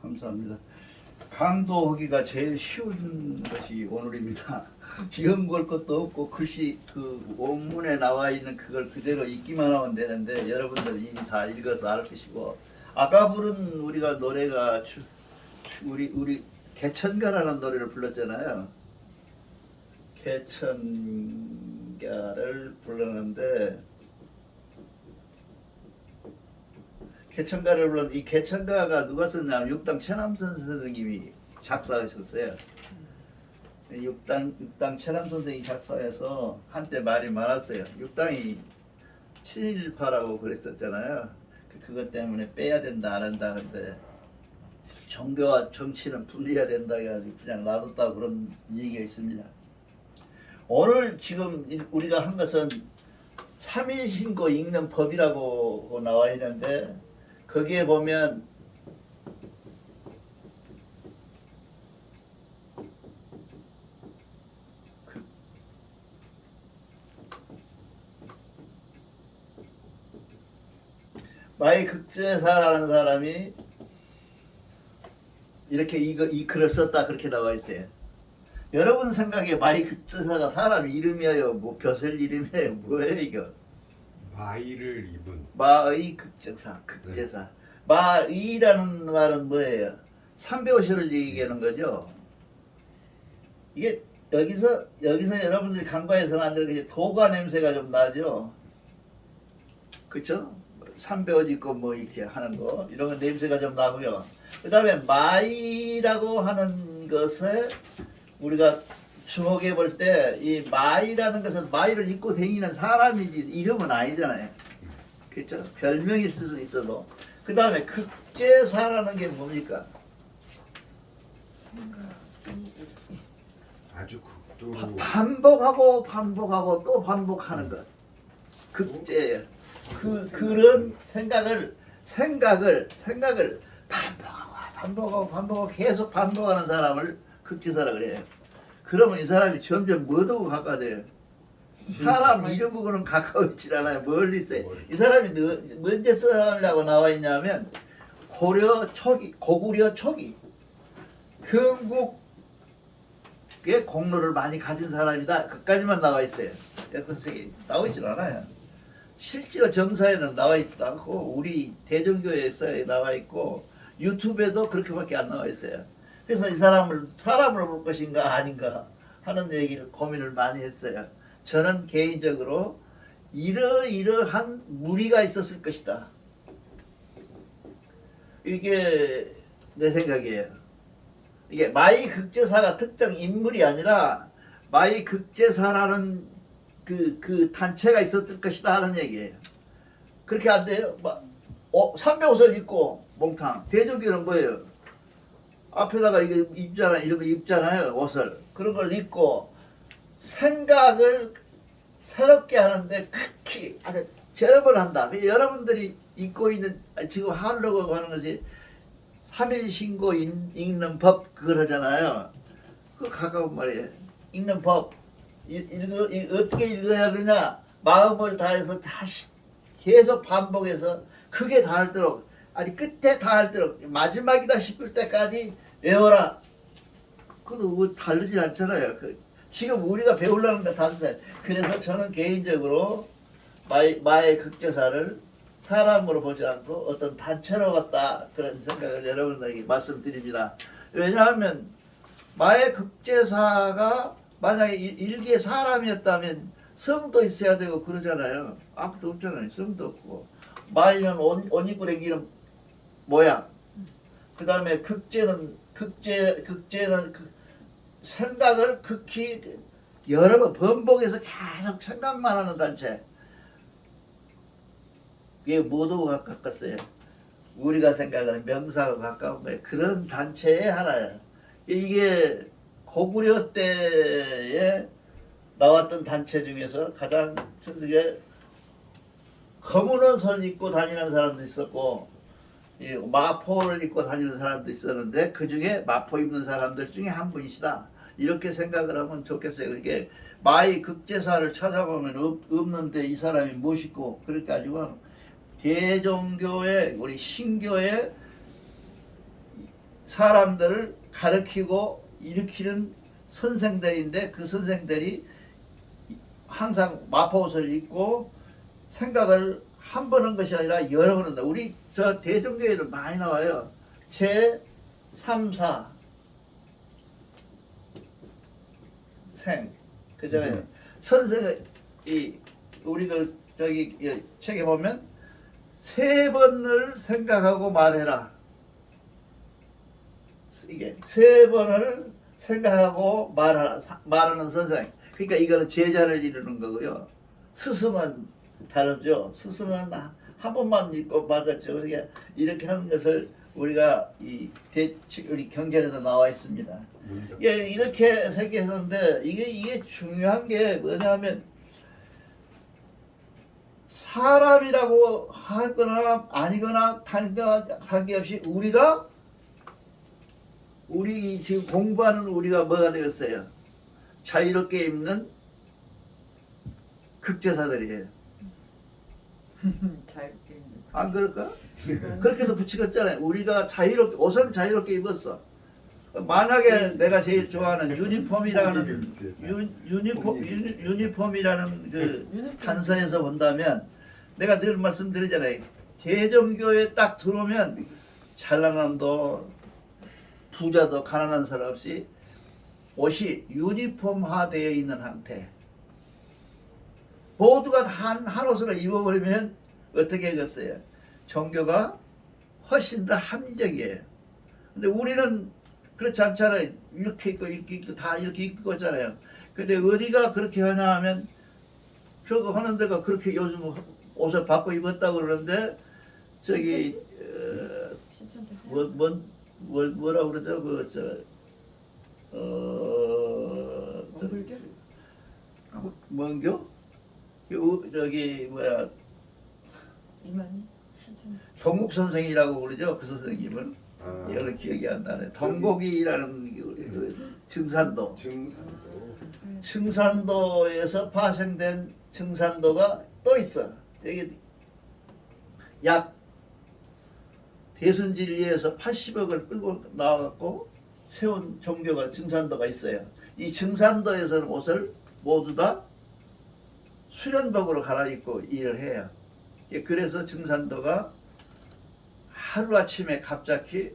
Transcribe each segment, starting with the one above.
감사합니다. 강도하기가 제일 쉬운 것이 오늘입니다. 연구할 것도 없고 글씨 그 원문에 나와 있는 그걸 그대로 읽기만 하면 되는데 여러분들 이미 다 읽어서 알 것이고 아까 부른 우리가 노래가 우리 개천가라는 노래를 불렀잖아요. 개천가를 불렀는데 개천가를 불렀는데 이 개천가가 누가 썼냐면 육당 최남선 선생님이 작사하셨어요. 육당 최남 선생이 작사해서 한때 말이 많았어요. 육당이 친일파라고 그랬었잖아요. 그것 때문에 빼야 된다 안 한다 근데 종교와 정치는 분리해야 된다 해가지고 그냥 놔뒀다 그런 얘기가 있습니다. 오늘 지금 우리가 한 것은 3일신고 읽는 법이라고 나와 있는데 거기에 보면 마이 극재사라는 사람이 이렇게 이 글을 썼다 그렇게 나와 있어요. 여러분 생각에 마이 극재사가 사람 이름이에요? 뭐 벼슬 이름이에요? 뭐예요 이거? 마이를 입은 마의 극재사. 네. 마의라는 말은 뭐예요? 삼배오시를 얘기하는 거죠. 이게 여기서 여러분들이 간과해서 만드는 도가 냄새가 좀 나죠. 그렇죠? 삼배옷 입고 뭐 이렇게 하는 거 이런 거 냄새가 좀 나고요. 그 다음에 마이라고 하는 것에 우리가 주목해 볼 때 이 마이라는 것은 마이를 입고 다니는 사람이지 이름은 아니잖아요. 그렇죠? 별명이 있을 수 있어도. 그 다음에 극재사라는 게 뭡니까? 아주 극도로 반복하고 또 반복하는 것. 극재예요. 그런 생각을 반복하고 계속 반복하는 사람을 극지사라 그래요. 그러면 이 사람이 점점 뭐하고 가까워져요? 사람 이름하고는 가까워지질 않아요. 멀리 있어요. 이 사람이 언제 쓴 사람이라고 나와 있냐면 고구려 초기 경국의 공로를 많이 가진 사람이다. 그까지만 나와 있어요. 역사책에 나와 있질 않아요. 실제로 정사에는 나와 있지도 않고 우리 대종교의 역사에 나와 있고 유튜브에도 그렇게밖에 안 나와 있어요. 그래서 이 사람을 볼 것인가 아닌가 하는 얘기를 고민을 많이 했어요. 저는 개인적으로 이러한 무리가 있었을 것이다. 이게 내 생각이에요. 이게 마이 극재사가 특정 인물이 아니라 마이 극재사라는 그 단체가 있었을 것이다 하는 얘기예요. 그렇게 안 돼요. 삼배옷을 입고 몽탕. 대종교는 뭐예요? 앞에다가 이거 이런 거 입잖아요. 옷을. 그런 걸 입고 생각을 새롭게 하는데 극히 아주 절업을 한다. 여러분들이 입고 있는 지금 하려고 하는 것이 3일신고 읽는 법 그러잖아요. 그 가까운 말이에요. 읽는 법. 어떻게 읽어야 되냐? 마음을 다해서 다시 계속 반복해서 크게 닿도록 아니 끝에 닿도록 마지막이다 싶을 때까지 외워라. 그것도 뭐 다르지 않잖아요. 지금 우리가 배우려는 게 다르잖아요. 그래서 저는 개인적으로 마의 극재사를 사람으로 보지 않고 어떤 단체로 봤다 그런 생각을 여러분에게 말씀드립니다. 왜냐하면 마의 극재사가 만약에 일개 사람이었다면 성도 있어야 되고 그러잖아요. 아무도 없잖아요. 성도 없고 마이는 옷 입고 다니는 모양. 그 다음에 극재는 생각을 극히 여러 번 반복해서 계속 생각만 하는 단체. 이게 뭐도 가깝겠어요. 우리가 생각하는 명사하고 가까운 거예요. 그런 단체의 하나예요. 이게 고구려 때에 나왔던 단체 중에서 가장 특이하게 검은 옷을 입고 다니는 사람도 있었고 이 마포를 입고 다니는 사람도 있었는데 그 중에 마포 입는 사람들 중에 한 분이시다. 이렇게 생각을 하면 좋겠어요. 이렇게 마이 극재사를 찾아보면 없는데 이 사람이 멋있고 그렇게 가지고 대종교의 우리 신교의 사람들을 가르치고 일으키는 선생들인데 그 선생들이 항상 마포옷을 입고 생각을 한 번 한 것이 아니라 여러 번 한다. 우리 저 대종교에는 많이 나와요. 제 3, 4 생 그잖아요. 선생이 우리 그 저기 책에 보면 세 번을 생각하고 말해라. 이게 세 번을 생각하고 말하는 선생. 그러니까 이거는 제자를 이루는 거고요. 스승은 다르죠. 스승은 한 번만 읽고 말겠죠. 그러니까 이렇게 하는 것을 우리가 우리 경전에도 나와 있습니다. 예, 이렇게 생각했는데 이게 중요한 게 뭐냐면 사람이라고 하거나 아니거나 관계없이 우리 지금 공부하는 우리가 뭐가 되겠어요? 자유롭게 입는 극제사들이에요. 자유롭게 입는 안 그럴까? 그렇게도 붙이겠잖아요. 우리가 옷은 자유롭게 입었어. 만약에 내가 제일 좋아하는 유니폼이라는 유니폼이라는 그 단서에서 본다면 내가 늘 말씀드리잖아요. 대종교에 딱 들어오면 잘난남도 부자도 가난한 사람 없이 옷이 유니폼화 되어 있는 상태. 모두가 한 옷으로 입어버리면 어떻게 하겠어요? 종교가 훨씬 더 합리적이에요. 근데 우리는 그렇지 않잖아요. 이렇게 입고 다 이렇게 입고 있잖아요. 근데 어디가 그렇게 하냐 하면 저거 하는 데가 그렇게 요즘 옷을 바꿔 입었다고 그러는데 저기 뭐라 그러죠? 원불교? 뭔교? 저기 뭐야 이만희? 신천지? 동국 선생이라고 그러죠. 그 선생님을 여러 기억이 안 나네. 동국이라는 그 증산도. 증산도에서 파생된 증산도가 또 있어. 여기 약 대순진리에서 80억을 끌고 나와갖고 세운 종교가 증산도가 있어요. 이 증산도에서는 옷을 모두 다 수련복으로 갈아입고 일을 해요. 그래서 증산도가 하루아침에 갑자기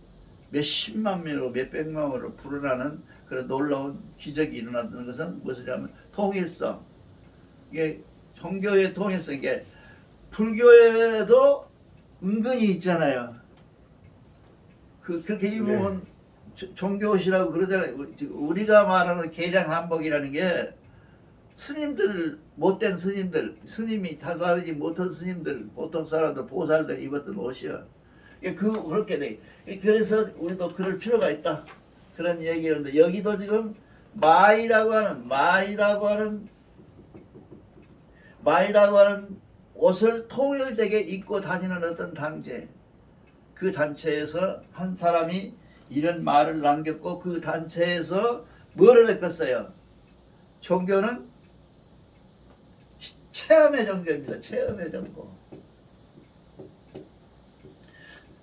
몇십만 명으로 몇백만 명으로 불어나는 그런 놀라운 기적이 일어났다는 것은 무엇이냐면 통일성. 이게 종교의 통일성. 이게 불교에도 은근히 있잖아요. 그렇게 입으면 종교옷이라고 그러잖아요. 우리가 말하는 계량 한복이라는 게 스님들, 못된 스님이 다르지 못한 스님들, 보통 사람들, 보살들 입었던 옷이야. 그렇게 돼. 그래서 우리도 그럴 필요가 있다. 그런 얘기였는데, 여기도 지금 마이라고 하는 옷을 통일되게 입고 다니는 어떤 단체, 그 단체에서 한 사람이 이런 말을 남겼고, 그 단체에서 뭐를 했겠어요? 종교는 체험의 종교입니다. 체험의 종교.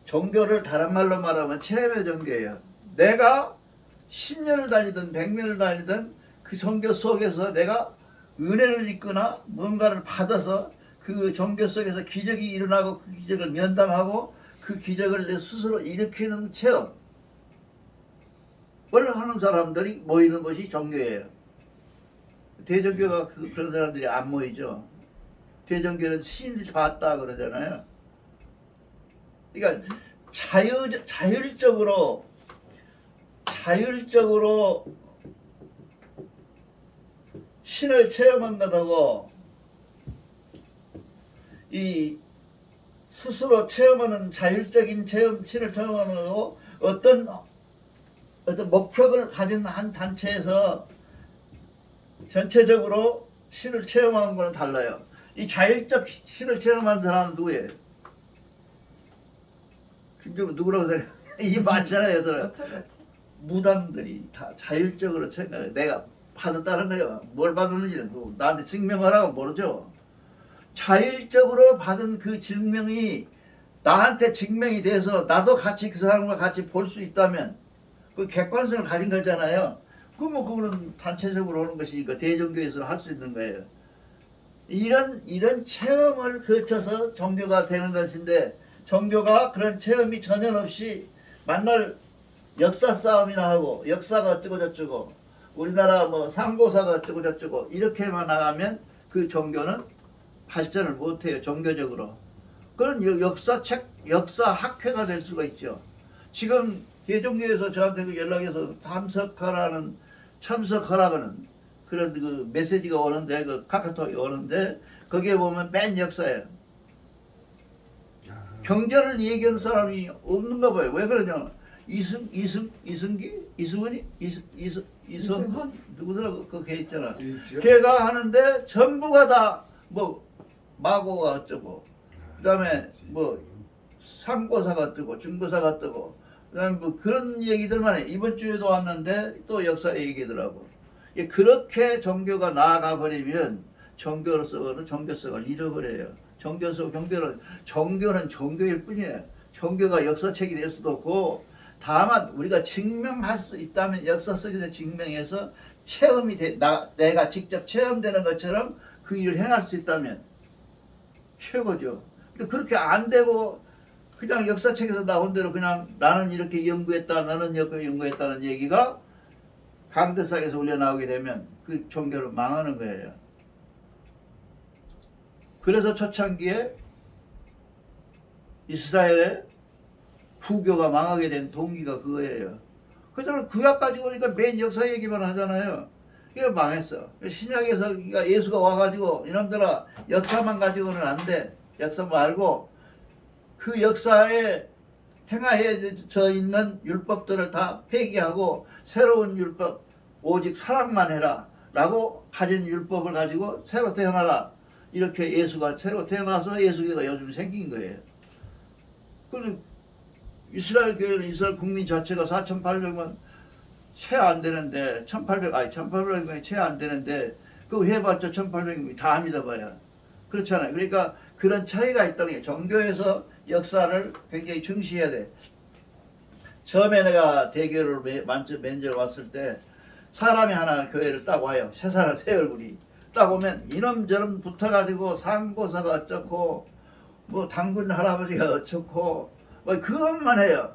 종교를 다른 말로 말하면 체험의 종교예요. 내가 10년을 다니든 100년을 다니든 그 종교 속에서 내가 은혜를 입거나 뭔가를 받아서 그 종교 속에서 기적이 일어나고 그 기적을 면담하고 그 기적을 내 스스로 일으키는 체험을 하는 사람들이 모이는 것이 종교예요. 대종교가 그런 사람들이 안 모이죠. 대종교는 신을 봤다 그러잖아요. 그러니까 자율적으로 신을 체험한 것하고 이 스스로 체험하는 자율적인 신을 체험하는 것하고 어떤 목표를 가진 한 단체에서 전체적으로 신을 체험하는 거는 달라요. 이 자율적 신을 체험한 사람은 누구예요? 누구라고 생각해요? 이 많잖아요. 무당들이 다 자율적으로 생각해. 내가 받았다는 거예요. 뭘 받았는지는 나한테 증명하라고 모르죠. 자율적으로 받은 그 증명이 나한테 증명이 돼서 나도 같이 그 사람과 같이 볼 수 있다면 그 객관성을 가진 거잖아요. 그러면 그거는 단체적으로 오는 것이니까 대종교에서 할 수 있는 거예요. 이런 체험을 거쳐서 종교가 되는 것인데 종교가 그런 체험이 전혀 없이 만날 역사 싸움이나 하고 역사가 어쩌고 저쩌고 우리나라 뭐 상고사가 어쩌고 저쩌고 이렇게만 나가면 그 종교는 발전을 못해요. 종교적으로. 그런 역사 학회가 될 수가 있죠. 지금 대종교에서 저한테 그 연락해서 참석하라는 그런 그 메시지가 오는데 그 카카오톡이 오는데 거기에 보면 맨 역사예요. 경제를 얘기하는 사람이 없는가 봐요. 왜 그러냐? 이승훈이 이승헌? 누구더라 그걔 있잖아. 일지요? 걔가 하는데 전부가 다 뭐 마고가 어쩌고 그다음에 뭐 상고사가 뜨고 중고사가 뜨고 그다음에 뭐 그런 얘기들만 해. 이번 주에도 왔는데 또 역사 얘기더라고. 그렇게 종교가 나아가 버리면 종교로서는 종교성을 잃어버려요. 종교는 종교일 뿐이에요. 종교가 역사책이 될 수도 없고 다만 우리가 증명할 수 있다면 역사 속에서 증명해서 체험이 내가 직접 체험되는 것처럼 그 일을 행할 수 있다면 최고죠. 근데 그렇게 안 되고 그냥 역사책에서 나온 대로 그냥 나는 이렇게 연구했다 나는 이렇게 연구했다는 얘기가 강대상에서 올려나오게 되면 그 종교를 망하는 거예요. 그래서 초창기에 이스라엘의 부교가 망하게 된 동기가 그거예요. 그들은 구약 가지고 오니까 맨 역사 얘기만 하잖아요. 이게 망했어. 신약에서 예수가 와가지고 이놈들아 역사만 가지고는 안 돼. 역사 말고 그 역사에 행하여져 있는 율법들을 다 폐기하고 새로운 율법 오직 사랑만 해라 라고 가진 율법을 가지고 새로 태어나라. 이렇게 예수가 새로 태어나서 예수교가 요즘 생긴 거예요. 그런데 이스라엘 교회는 이스라엘 국민 자체가 4,800만 채 안 되는데 1,800명이 채 안 되는데 그거 해봤자 1,800명이 다 믿어봐야 그렇잖아요. 그러니까 그런 차이가 있다는 게 종교에서 역사를 굉장히 중시해야 돼. 처음에 내가 대교를 면접 왔을 때 사람이 하나 교회를 딱 와요. 세 사람 세 얼굴이 딱 오면 이놈저놈 붙어가지고 상고사가 어쩌고 뭐 당군 할아버지가 어쩌고 뭐 그것만 해요.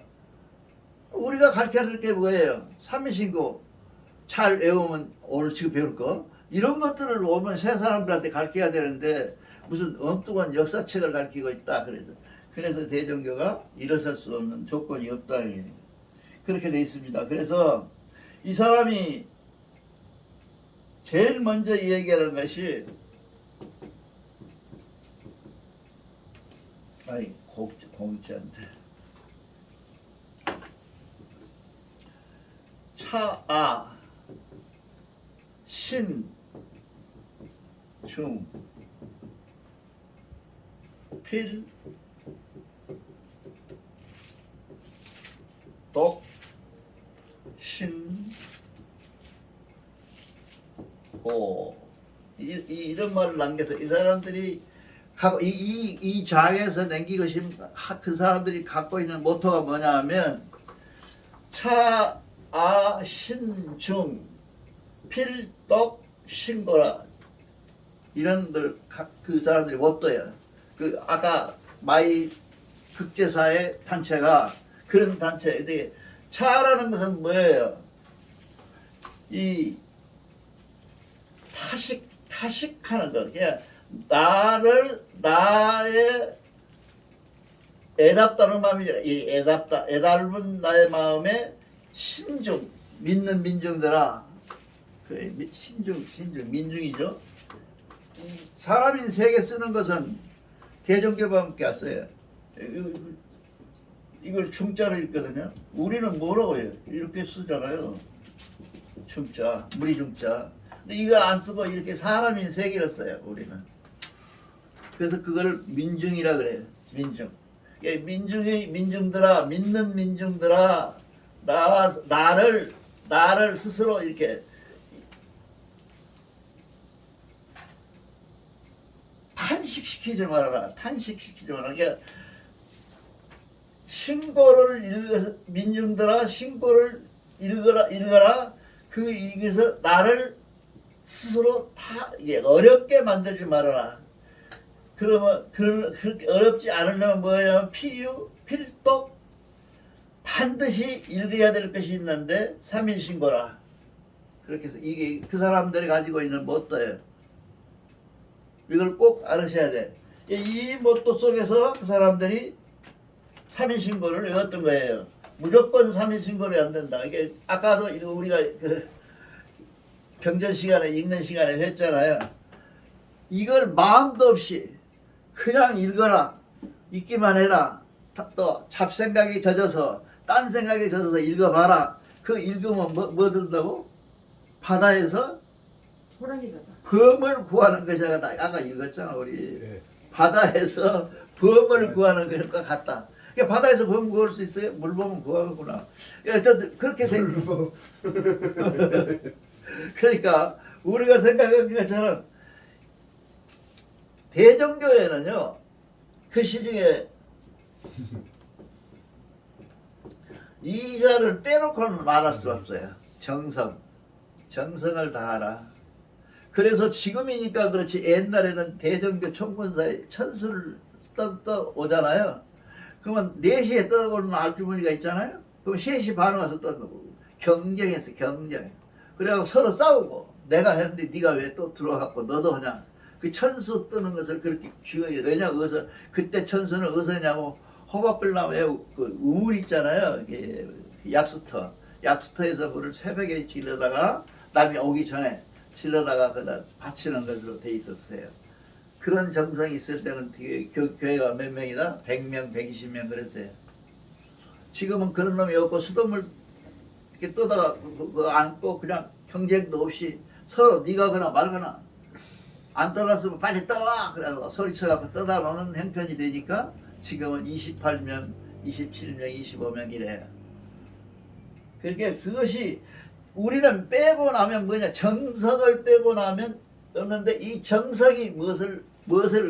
우리가 가르쳐줄 게 뭐예요? 삼신고 잘 외우면 오늘 지금 배울 거 이런 것들을 오면 새 사람들한테 가르쳐야 되는데 무슨 엉뚱한 역사책을 가르치고 있다. 그래서 대종교가 일어설 수 없는 조건이 없다. 그렇게 돼 있습니다. 그래서 이 사람이 제일 먼저 얘기하는 것이 공짜인데 차아 신 중 필 독 신 고 이런 말을 남겨서 이 사람들이 이 장에서 남기고 싶은 그 사람들이 갖고 있는 모토가 뭐냐 하면 차, 아, 신, 중, 필, 독, 신고라 이런 걸 그 사람들이 모토예요. 그 아까 마이 극제사의 단체가 그런 단체. 차라는 것은 뭐예요? 이 타식하는 것. 그냥 나의 애답다는 마음이잖아. 이 애답은 나의 마음에 신중, 믿는 민중들아. 그래, 신중, 민중이죠. 이 사람인 세계 쓰는 것은 대종교밖에 안 써요. 이걸 중자로 읽거든요. 우리는 뭐라고 해요? 이렇게 쓰잖아요. 중자, 무리중자. 근데 이거 안 쓰고 이렇게 사람인 세계를 써요, 우리는. 그래서 그걸 민중이라 그래요. 민중. 민중들아, 믿는 민중들아, 나를 스스로 이렇게 탄식시키지 말아라. 탄식시키지 말아라. 그러니까 신고를 읽어서 민중들아 신고를 읽어라. 그 읽어서 나를 스스로 다 어렵게 만들지 말아라. 그러면 그렇게 어렵지 않으려면 뭐냐면 필독 반드시 읽어야 될 것이 있는데 3인 신고라. 그렇게 해서 이게 그 사람들이 가지고 있는 모토예요. 이걸 꼭 알으셔야 돼. 이 모토 속에서 그 사람들이 3인 신고를 외웠던 거예요. 무조건 3인 신고를 안 된다. 이게 아까도 우리가 그 경전 시간에 읽는 시간에 했잖아요. 이걸 마음도 없이 그냥 읽어라. 읽기만 해라. 또 잡생각에 젖어서 딴 생각에 젖어서 읽어봐라. 그 읽으면 뭐 들다고? 바다에서 호랑이 잡아. 범을 구하는 것이라 아까 읽었잖아 우리. 네. 바다에서 범을 구하는 것과 같다. 그러니까 바다에서 범 구할 수 있어요? 물범은 구하구나. 그렇게 그러니까 우리가 생각한 것처럼 대종교회는요 그 시중에 이자를 빼놓고는 말할 수 없어요. 정성을 다하라. 그래서 지금이니까 그렇지 옛날에는 대종교 총권사에 천수를 떠 오잖아요. 그러면 4시에 떠오르는 아주머니가 있잖아요. 그럼 3시 반 와서 떠오고 경쟁했어. 그래갖고 서로 싸우고 내가 했는데 네가 왜 또 들어와갖고 너도 그냥 그 천수 뜨는 것을 그렇게 중요하게 왜냐 어디서 그때 천수는 어디서냐고 호박불나무에 그 우물 있잖아요. 이게 약수터에서 물을 새벽에 질러다가 남이 오기 전에 질러다가 그다 바치는 것으로 돼 있었어요. 그런 정성이 있을 때는 되게 교회가 몇 명이다? 100명, 120명 그랬어요. 지금은 그런 놈이 없고 수돗물 이렇게 떠다가 그거 안고 그냥 경쟁도 없이 서로 네가 거나 말거나 안 떠났으면 빨리 떠와 그래서 소리쳐갖고 떠다 놓는 형편이 되니까 지금은 28명, 27명, 25명 이래요. 그러니까 그것이 우리는 빼고 나면 뭐냐 정성을 빼고 나면 없는데 이 정성이 무엇을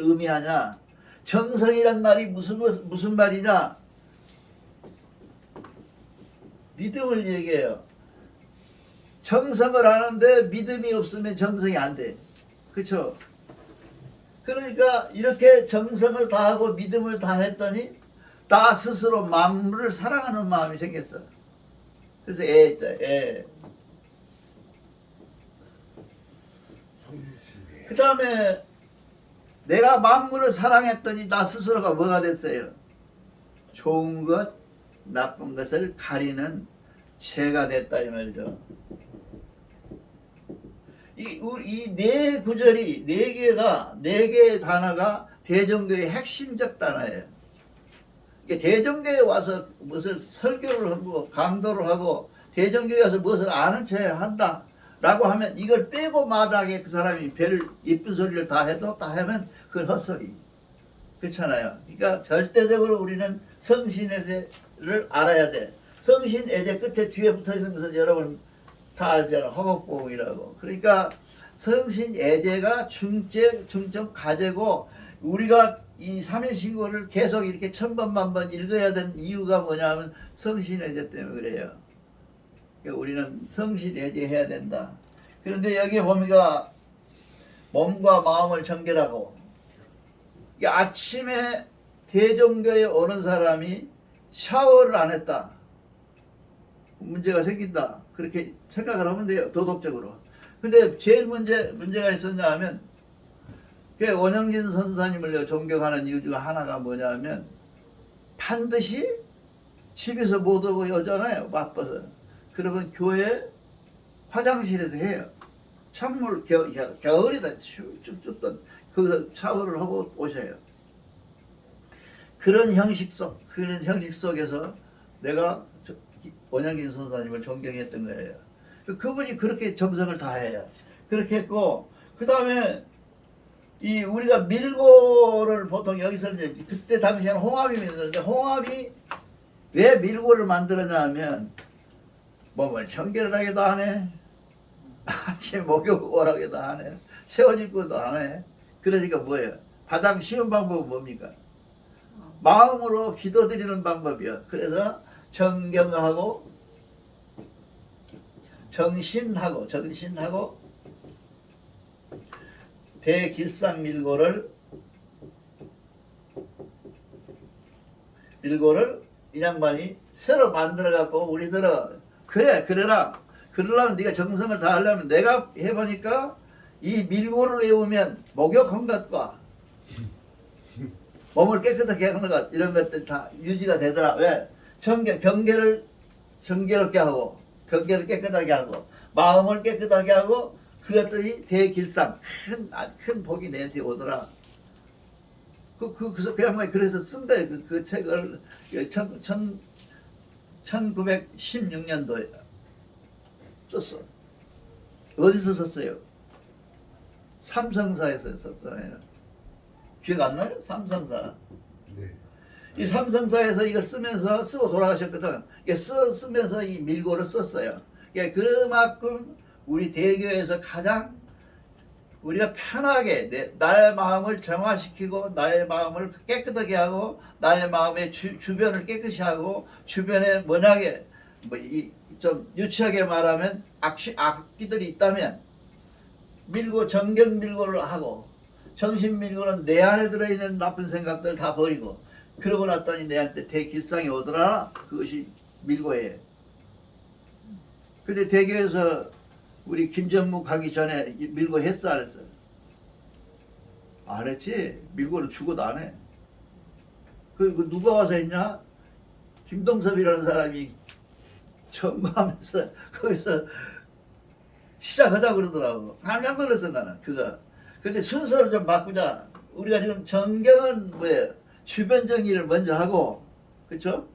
의미하냐? 정성이란 말이 무슨 말이냐? 믿음을 얘기해요. 정성을 하는데 믿음이 없으면 정성이 안 돼. 그렇죠? 그러니까 이렇게 정성을 다하고 믿음을 다했더니 나 스스로 만물을 사랑하는 마음이 생겼어. 그래서 애. 성실해. 그 다음에 내가 만물을 사랑했더니 나 스스로가 뭐가 됐어요? 좋은 것, 나쁜 것을 가리는 죄가 됐다 이 말이죠. 이 네 구절이 네 개의 단어가 대종교의 핵심적 단어예요. 대종교에 와서 무엇을 설교를 하고 강도를 하고 대종교에 와서 무엇을 아는 체 한다 라고 하면 이걸 빼고 마다하게 그 사람이 별 이쁜 소리를 다 해도 다 하면 그건 헛소리. 그렇잖아요. 그러니까 절대적으로 우리는 성신애제를 알아야 돼. 성신애제 끝에 뒤에 붙어있는 것은 여러분 다 알잖아. 화목봉이라고. 그러니까 성신애제가 중점 가제고 우리가 이 삼일신고를 계속 이렇게 1000번 만번 읽어야 되는 이유가 뭐냐면 성신애제 때문에 그래요. 그러니까 우리는 성신애제 해야 된다. 그런데 여기 보니까 몸과 마음을 정결하고 아침에 대종교에 오는 사람이 샤워를 안 했다. 문제가 생긴다. 그렇게 생각을 하면 돼요. 도덕적으로. 근데 제일 문제가 있었냐 하면 원영진 선사님을 존경하는 이유 중 하나가 뭐냐면 반드시 집에서 못 오고 오잖아요. 바빠서. 그러면 교회 화장실에서 해요. 찬물 겨울이다 춥던 거기서 샤워를 하고 오셔요. 그런 형식 속에서 내가 원영진 선사님을 존경했던 거예요. 그분이 그렇게 정성을 다해요. 그렇게 했고 그 다음에 이 우리가 밀고를 보통 여기서 이제 그때 당시에는 홍합이 있는데 홍합이 왜 밀고를 만들었냐 하면 몸을 청결하게도 하네. 아침 목욕 오라게도 하네. 새 옷 입고도 하네. 그러니까 뭐예요? 가장 쉬운 방법은 뭡니까? 마음으로 기도드리는 방법이요. 그래서 정경하고 정신하고 대길상 밀고를 이 양반이 새로 만들어 갖고 우리들은 그래라 그러려면 네가 정성을 다하려면 내가 해보니까 이 밀고를 외우면 목욕한 것과 몸을 깨끗하게 하는 것 이런 것들 다 유지가 되더라. 왜? 경계를 정결롭게 하고 경계를 깨끗하게 하고 마음을 깨끗하게 하고 그것들이 대길상 큰 복이 내한테 오더라. 그 양반이 그래서 쓴 거예요. 그 책을 1916년도에 썼어. 어디서 썼어요? 삼성사에서 썼잖아요. 기억 안 나요? 삼성사. 네. 이 삼성사에서 이걸 쓰고 돌아가셨거든. 쓰면서 이 밀고를 썼어요. 그만큼 우리 대교에서 가장 우리가 편하게 나의 마음을 정화시키고 나의 마음을 깨끗하게 하고 나의 마음의 주변을 깨끗이 하고 주변에 만약에 좀 유치하게 말하면 악기들이 있다면 정경 밀고를 하고 정신 밀고는 내 안에 들어있는 나쁜 생각들 다 버리고 그러고 났더니 내한테 대길상이 오더라. 그것이 밀고예요. 근데 대교에서 우리 김전무 가기 전에 밀고 했어 안 했어? 안 했지. 밀고는 죽어도 안 해. 그 누가 와서 했냐? 김동섭이라는 사람이 전무하면서 거기서 시작하자고 그러더라고. 깜짝 놀랐어 나는 그거. 근데 순서를 좀 바꾸자. 우리가 지금 정경은 뭐예요? 주변 정리를 먼저 하고, 그쵸?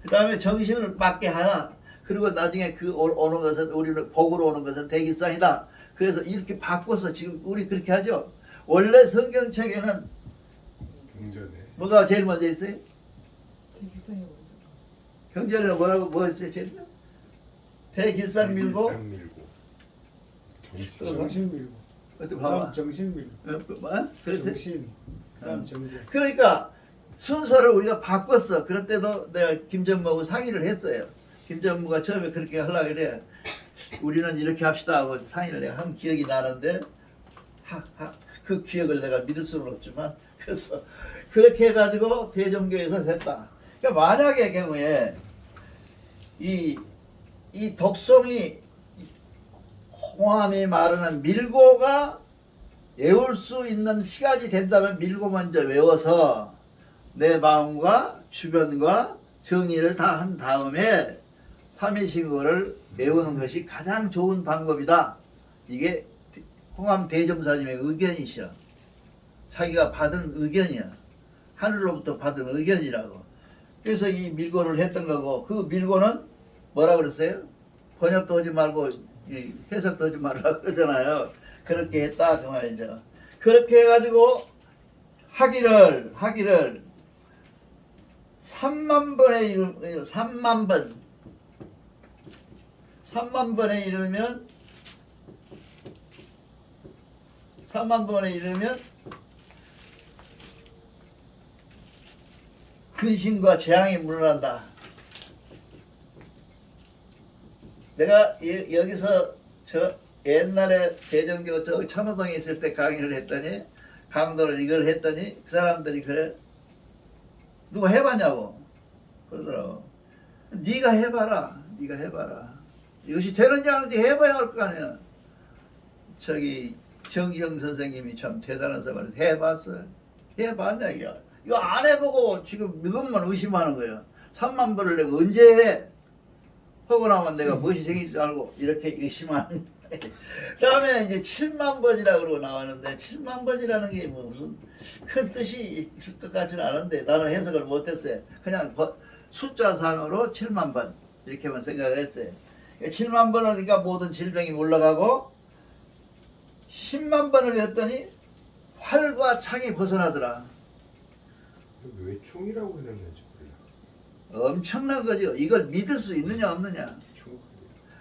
그 다음에 정신을 맞게 하나. 그리고 나중에 오는 것은 우리를 복으로 오는 것은 대길상이다. 그래서 이렇게 바꿔서 지금 우리 그렇게 하죠. 원래 성경책에는 경전에 뭐가 제일 먼저 있어요? 대기성이 먼저. 경전에는 뭐 있어요 제일? 대길상 밀고 대길상 밀고 정신. 정신 밀고. 어떻게 그다음 봐봐. 정신 밀고. 그렇지. 정신. 그다음 정신. 그러니까 순서를 우리가 바꿨어. 그럴 때도 내가 김전무하고 상의를 했어요. 김전무가 처음에 그렇게 하려고 그래. 우리는 이렇게 합시다 하고 상의를 내가 한 기억이 나는데 그 기억을 내가 믿을 수는 없지만 그래서 그렇게 해가지고 대종교에서 됐다. 그러니까 만약의 경우에 이 독송이 홍암이 말하는 밀고가 외울 수 있는 시간이 된다면 밀고 먼저 외워서 내 마음과 주변과 정의를 다 한 다음에 삼위신고를 외우는 것이 가장 좋은 방법이다. 이게 홍암 대종사님의 의견이셔. 자기가 받은 의견이야. 하늘로부터 받은 의견이라고. 그래서 이 밀고를 했던 거고 그 밀고는 뭐라 그랬어요? 번역도 하지 말고 해석도 하지 말라 그러잖아요. 그렇게 했다 그 말이죠. 그렇게 해가지고 하기를 3만 번에 이르면 3만 번에 이르면 근심과 재앙이 물러난다. 내가 여기서 저 옛날에 대전교 저 천호동에 있을 때 강의를 했더니 강도를 이걸 했더니 그 사람들이 그래 누가 해봤냐고 그러더라고. 네가 해봐라. 이것이 되는지 안 되는지 해봐야 할 거 아니야. 저기 정기영 선생님이 참 대단한 사람이라서 해봤어요. 해봤냐 이게. 이거 안 해보고 지금 이것만 의심하는 거예요. 3만 번을 내가 언제 해? 하고 나면 내가 무엇이 생길 줄 알고 이렇게 의심하는. 다음에 이제 7만 번이라고 그러고 나왔는데 7만 번이라는 게 뭐 무슨 큰 뜻이 있을 것 같지는 않은데 나는 해석을 못했어요. 그냥 숫자상으로 7만 번 이렇게만 생각을 했어요. 7만 번을 그러니까 모든 질병이 물러가고 10만 번을 했더니 활과 창이 벗어나더라. 왜 총이라고 해놨는지 몰라. 엄청난 거죠. 이걸 믿을 수 있느냐 없느냐. 총.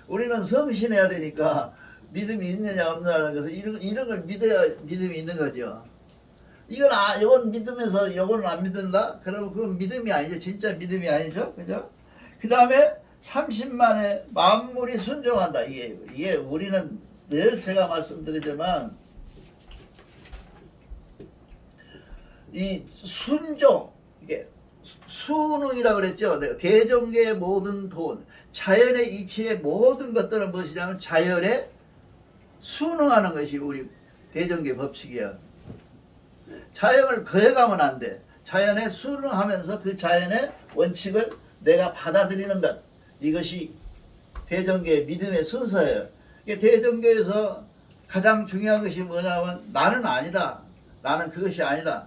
우리는 성신해야 되니까 믿음이 있느냐 없느냐는 것은 이런 걸 믿어야 믿음이 있는 거죠. 이건 이건 믿으면서 이거는 안 믿는다? 그러면 그건 믿음이 아니죠. 진짜 믿음이 아니죠. 그죠? 그 다음에 30만에 만물이 순종한다. 이게 우리는 늘 제가 말씀드리지만 이 순종, 이게 순응이라고 그랬죠. 대종계의 모든 돈, 자연의 이치의 모든 것들은 무엇이냐면 자연에 순응하는 것이 우리 대종계 법칙이야. 자연을 거역하면 안 돼. 자연에 순응하면서 그 자연의 원칙을 내가 받아들이는 것. 이것이 대종계의 믿음의 순서예요. 대종교에서 가장 중요한 것이 뭐냐면 나는 아니다. 나는 그것이 아니다.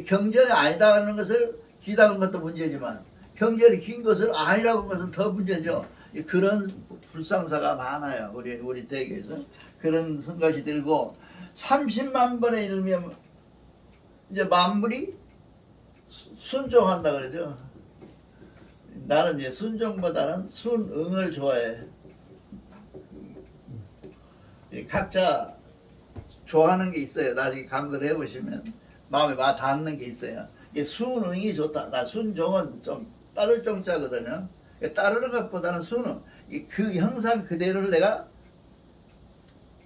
경전이 아니다 하는 것을 기다는 것도 문제지만 경전이 긴 것을 아니라고 하는 것은 더 문제죠. 그런 불상사가 많아요. 우리 대교에서. 그런 것이 들고 30만 번에 이르면 이제 만물이 순종한다 그러죠. 나는 이제 순종보다는 순응을 좋아해. 각자 좋아하는 게 있어요. 나중에 강의를 해보시면 마음에 와 닿는 게 있어요. 이게 순응이 좋다. 나 순종은 좀 따를 종자거든요. 따르는 것보다는 순응. 그 형상 그대로를 내가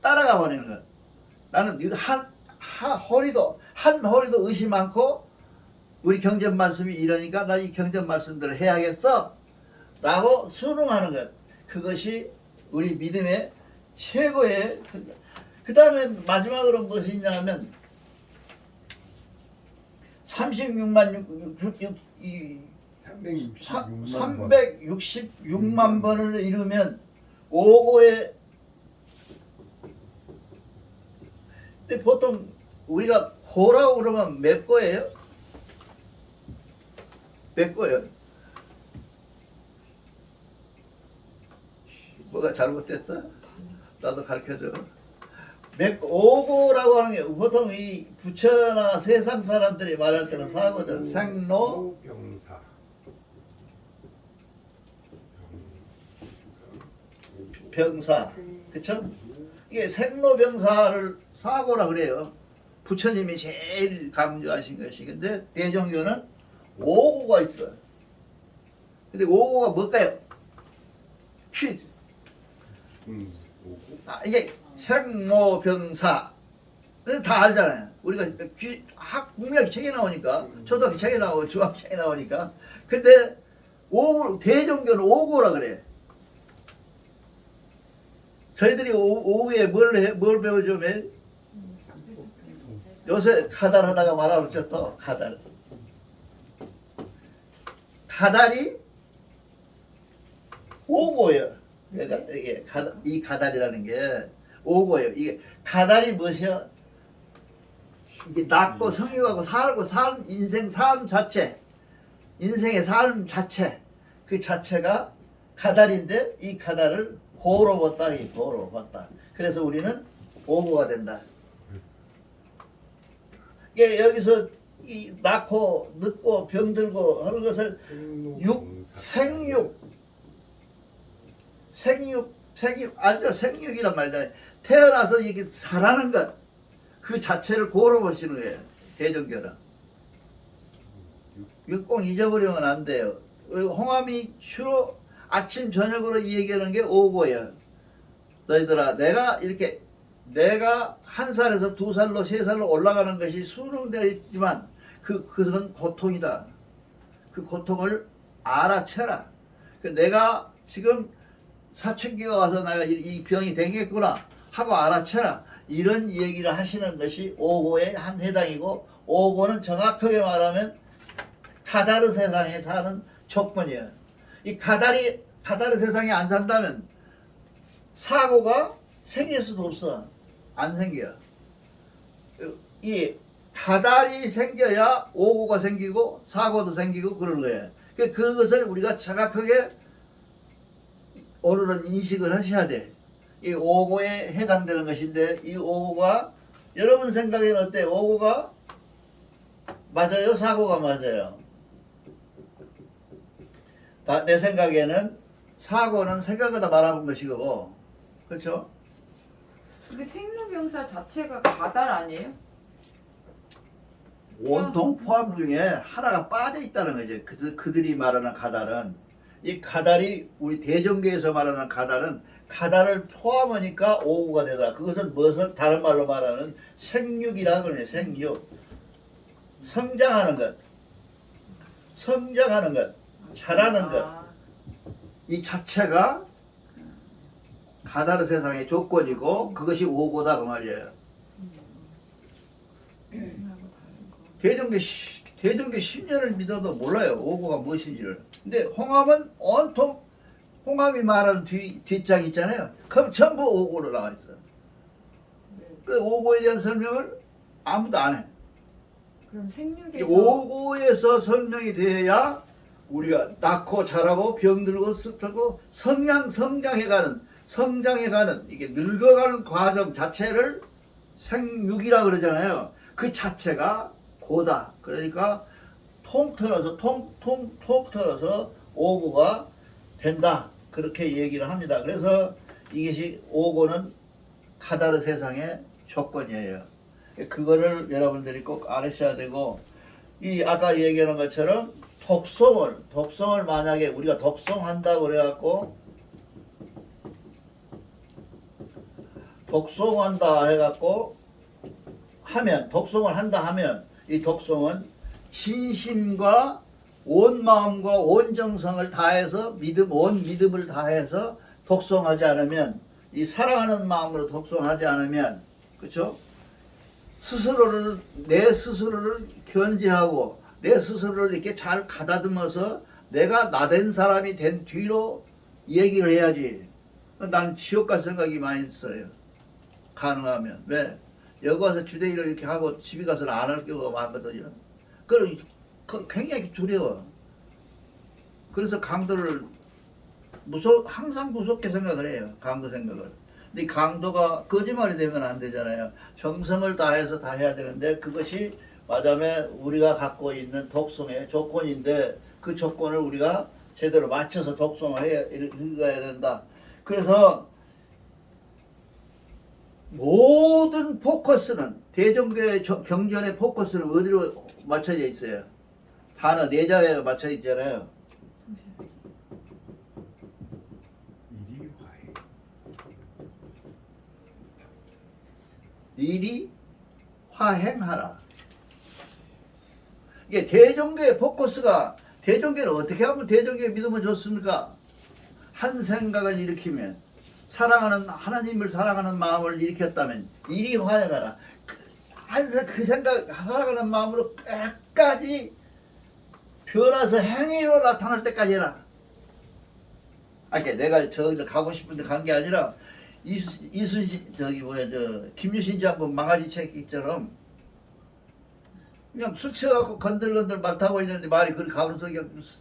따라가 버리는 것. 나는 한 허리도 의심 않고 우리 경전 말씀이 이러니까 나 이 경전 말씀대로 해야겠어 라고 순응하는 것. 그것이 우리 믿음의 최고의. 그 다음에 마지막으로 무엇이 있냐면 366만 번을 이루면 오고에. 근데 보통 우리가 고라고 그러면 몇 거예요? 몇 거예요? 뭐가 잘못됐어? 나도 가르쳐줘. 오고라고 하는 게 보통 이 부처나 세상 사람들이 말할 때는 사고죠. 생로 병사. 병사. 그쵸? 이게 생로병사를 사고라 그래요. 부처님이 제일 강조하신 것이. 근데 대종교는 오고가 있어. 근데 오고가 뭘까요? 퀴즈. 이게 생로병사 다 알잖아요. 우리가 국민학교 책에 나오니까, 초등학교 책에 나오고 중학교 책에 나오니까. 근데 대종교는 오고라 그래. 저희들이 오후에 뭘 배우죠 매일? 요새 가달하다가 말아보죠. 또 가달이 오고예요. 그러니까 이게 이 가달이라는 게 오고예요. 이게 가달이 무엇이야? 이게 낳고 성육하고 살고 인생 삶 자체, 인생의 삶 자체, 그 자체가 가달인데 이 가달을 고로 봤다. 고로 봤다. 그래서 우리는 오고가 된다. 이게 여기서 이 낳고 늙고 병들고 하는 것을 생육 아니죠. 생육이란 말이잖아요. 태어나서 이게 살아는 것, 그 자체를 고로 보시는 거예요. 대종교는. 육공 잊어버리면 안 돼요. 홍암이 주로 아침 저녁으로 이 얘기하는 게 오고예요. 너희들아, 내가 1살에서 2살로 3살로 올라가는 것이 수능되어 있지만 그건 고통이다. 그 고통을 알아채라. 내가 지금 사춘기가 와서 내가 이 병이 되겠구나 하고 알아채라. 이런 얘기를 하시는 것이 오고의 한 해당이고, 오고는 정확하게 말하면 가다르 세상에 사는 조건이에요. 이 가다르 세상에 안 산다면 사고가 생길 수도 없어. 안 생겨. 이 가달이 생겨야 오고가 생기고 사고도 생기고 그러는 거예요. 그것을 우리가 정확하게 오늘은 인식을 하셔야 돼. 이 오고에 해당되는 것인데, 이 오고가 여러분 생각에는 어때요? 오고가 맞아요? 사고가 맞아요? 내 생각에는 사고는 생각보다 말하는 것이고, 그렇죠? 근데 생로병사 자체가 가달 아니에요? 온통 포함 중에 하나가 빠져 있다는 거죠. 그들이 말하는 가달은, 이 가달이 우리 대종교에서 말하는 가달은 가달을 포함하니까 오구가 되더라. 그것은 무엇을 다른 말로 말하는 생육이라는 거예요. 생육. 성장하는 것, 성장하는 것, 자라는 것. 이 자체가 가다르 세상의 조건이고 그것이 오고다 그 말이에요. 대종교 10년을 믿어도 몰라요. 오고가 무엇인지를. 근데 홍합은 온통 홍합이 말하는 뒷장 있잖아요. 그럼 전부 오고로 나와 있어요. 그 오고에 대한 설명을 아무도 안 해. 그럼 생육에서 오고에서 설명이 돼야 우리가 낳고 자라고 병들고 습하고 성장해가는 이게 늙어가는 과정 자체를 생육이라 그러잖아요. 그 자체가 고다. 그러니까 통 털어서 오고가 된다. 그렇게 얘기를 합니다. 그래서 이것이 오고는 카다르 세상의 조건이에요. 그거를 여러분들이 꼭 알으셔야 되고, 이 아까 얘기하는 것처럼 독성을 만약에 우리가 독성한다고 그래갖고 독성한다 해갖고 하면, 독성을 한다 하면 이 독성은 진심과 온 마음과 온 정성을 다해서 온 믿음을 다해서 독성하지 않으면, 이 사랑하는 마음으로 독성하지 않으면, 그렇죠? 내 스스로를 견제하고 내 스스로를 이렇게 잘 가다듬어서 내가 나된 사람이 된 뒤로 얘기를 해야지. 나는 지옥 갈 생각이 많이 있어요. 가능하면. 왜? 여기 와서 주대일을 이렇게 하고 집에 가서는 안 할 경우가 많거든요. 그럼 굉장히 두려워. 그래서 강도를 항상 무섭게 생각을 해요. 강도 생각을. 근데 이 강도가 거짓말이 되면 안 되잖아요. 정성을 다해서 다 해야 되는데 그것이 마담에 우리가 갖고 있는 독성의 조건인데 그 조건을 우리가 제대로 맞춰서 독성을 읽어야 된다. 그래서 모든 포커스는, 대종교의 경전의 포커스는 어디로 맞춰져 있어요? 단어 내자에 맞춰 있잖아요. 일이 화행하라. 이게 대종교의 포커스가, 대종교는 어떻게 하면 대종교의 믿음을 좋습니까? 한 생각을 일으키면, 하나님을 사랑하는 마음을 일으켰다면 일이 화행하라. 그 생각, 사랑하는 마음으로 끝까지 변화서 행위로 나타날 때까지 해라. 내가 저기 가고 싶은데 간 게 아니라 이순신 김유신 장군 망아지 책처럼 그냥 술 취해갖고 건들건들 말 타고 있는데 말이 그리 가면서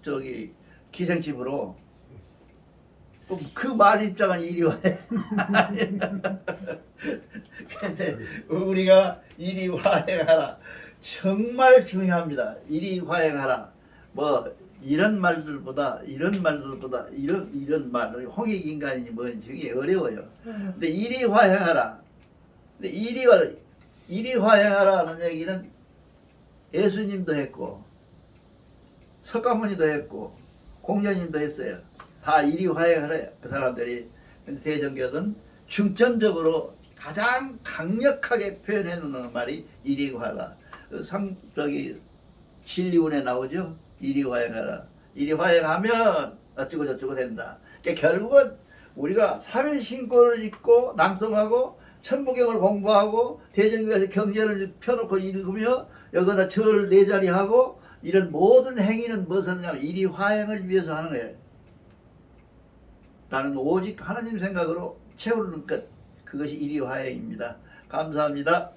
저기 기생집으로 그 말 입장은 이리 와해. 근데 우리가 이리 화행하라. 정말 중요합니다. 이리 화행하라. 이런 말들보다 이런 말, 홍익 인간이니 뭔지 되게 어려워요. 근데 이리 화행하라. 근데 이리 화행하라는 얘기는 예수님도 했고, 석가모니도 했고, 공자님도 했어요. 다 이리 화행하래요. 그 사람들이. 근데 대종교는 중점적으로 가장 강력하게 표현해 놓는 말이 이리 화라. 진리운에 나오죠. 이리 화행하라. 이리 화행하면 어쩌고 저쩌고 된다. 그러니까 결국은 우리가 삼일신고를 읽고 낭송하고 천부경을 공부하고 대종교에서 경전을 펴놓고 읽으며 여기다 절 네 자리 하고 이런 모든 행위는 무엇을 하냐면 이리 화행을 위해서 하는 거예요. 나는 오직 하나님 생각으로 채우는 것, 그것이 이리 화행입니다. 감사합니다.